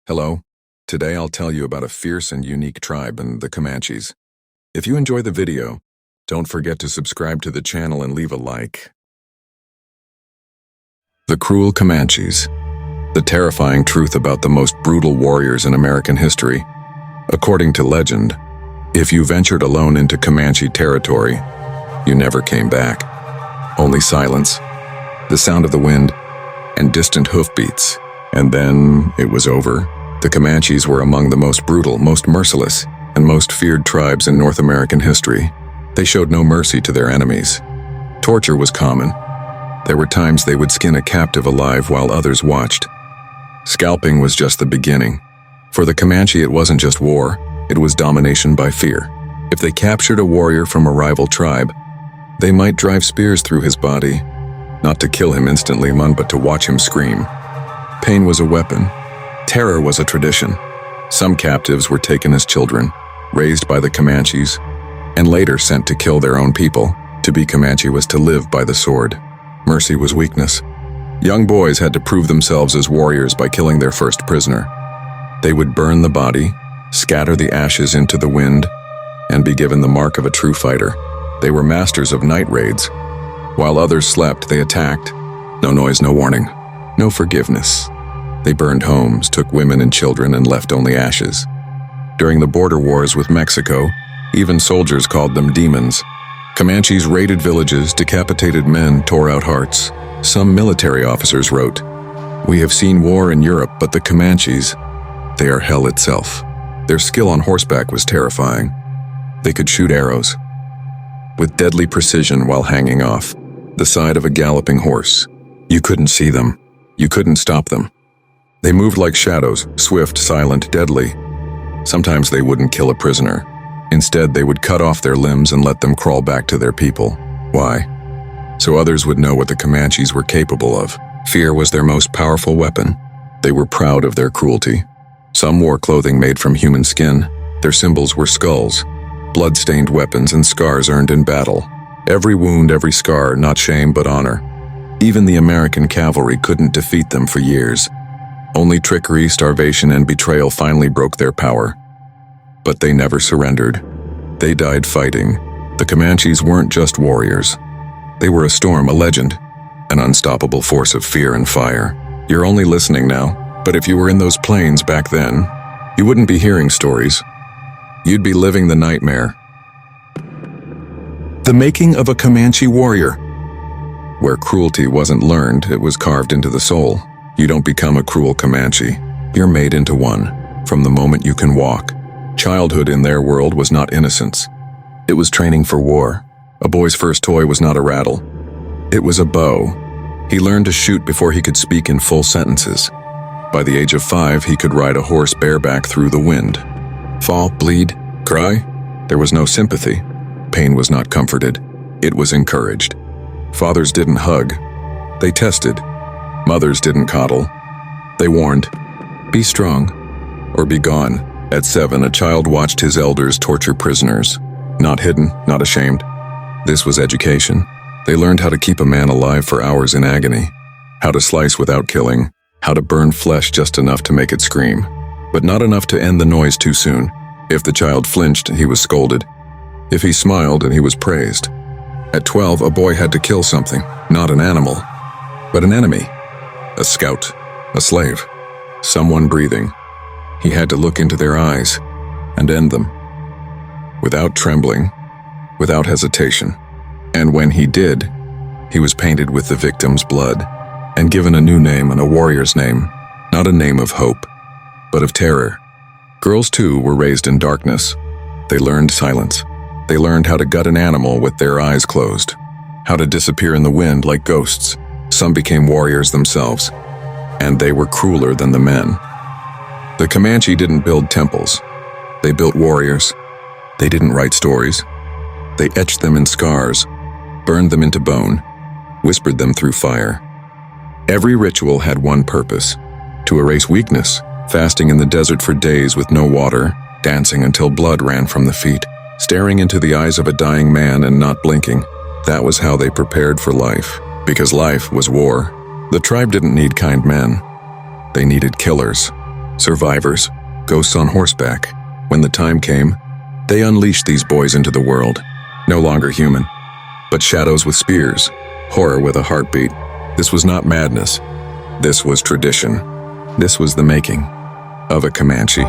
Hello. Today I'll tell you about a fierce and unique tribe in the Comanches. If you enjoy the video, don't forget to subscribe to the channel and leave a like. The cruel Comanches. The terrifying truth about the most brutal warriors in American history. According to legend, if you ventured alone into Comanche territory, you never came back. Only silence, the sound of the wind, and distant hoofbeats. And then it was over. The Comanches were among the most brutal, most merciless, and most feared tribes in North American history. They showed no mercy to their enemies. Torture was common. There were times they would skin a captive alive while others watched. Scalping was just the beginning. For the Comanche, it wasn't just war, it was domination by fear. If they captured a warrior from a rival tribe, they might drive spears through his body, not to kill him instantly, but to watch him scream. Pain was a weapon. Terror was a tradition. Some captives were taken as children, raised by the Comanches, and later sent to kill their own people. To be Comanche was to live by the sword. Mercy was weakness. Young boys had to prove themselves as warriors by killing their first prisoner. They would burn the body, scatter the ashes into the wind, and be given the mark of a true fighter. They were masters of night raids. While others slept, they attacked. No noise, no warning, no forgiveness. They burned homes, took women and children, and left only ashes. During the border wars with Mexico, even soldiers called them demons. Comanches raided villages, decapitated men, tore out hearts. Some military officers wrote, "We have seen war in Europe, but the Comanches, they are hell itself." Their skill on horseback was terrifying. They could shoot arrows with deadly precision while hanging off the side of a galloping horse. You couldn't see them. You couldn't stop them. They moved like shadows, swift, silent, deadly. Sometimes they wouldn't kill a prisoner. Instead, they would cut off their limbs and let them crawl back to their people. Why? So others would know what the Comanches were capable of. Fear was their most powerful weapon. They were proud of their cruelty. Some wore clothing made from human skin. Their symbols were skulls, blood-stained weapons, and scars earned in battle. Every wound, every scar, not shame but honor. Even the American cavalry couldn't defeat them for years. Only trickery, starvation, and betrayal finally broke their power. But they never surrendered. They died fighting. The Comanches weren't just warriors. They were a storm, a legend, an unstoppable force of fear and fire. You're only listening now, but if you were in those plains back then, you wouldn't be hearing stories. You'd be living the nightmare. The making of a Comanche warrior. Where cruelty wasn't learned, it was carved into the soul. You don't become a cruel Comanche. You're made into one, from the moment you can walk. Childhood in their world was not innocence. It was training for war. A boy's first toy was not a rattle. It was a bow. He learned to shoot before he could speak in full sentences. By the age of 5, he could ride a horse bareback through the wind. Fall, bleed, cry. There was no sympathy. Pain was not comforted. It was encouraged. Fathers didn't hug. They tested. Mothers didn't coddle. They warned, "Be strong, or be gone." At 7, a child watched his elders torture prisoners. Not hidden, not ashamed. This was education. They learned how to keep a man alive for hours in agony, how to slice without killing, how to burn flesh just enough to make it scream, but not enough to end the noise too soon. If the child flinched, he was scolded. If he smiled, and he was praised. At 12, a boy had to kill something, not an animal, but an enemy. A scout, a slave, someone breathing. He had to look into their eyes and end them. Without trembling, without hesitation. And when he did, he was painted with the victim's blood and given a new name and a warrior's name, not a name of hope, but of terror. Girls, too, were raised in darkness. They learned silence. They learned how to gut an animal with their eyes closed, how to disappear in the wind like ghosts. Some became warriors themselves, and they were crueler than the men. The Comanche didn't build temples. They built warriors. They didn't write stories. They etched them in scars, burned them into bone, whispered them through fire. Every ritual had one purpose: to erase weakness, fasting in the desert for days with no water, dancing until blood ran from the feet, staring into the eyes of a dying man and not blinking. That was how they prepared for life. Because life was war. The tribe didn't need kind men. They needed killers. survivors, ghosts on horseback. When the time came, they unleashed these boys into the world, no longer human, but shadows with spears, horror with a heartbeat. This was not madness. This was tradition. This was the making of a Comanche.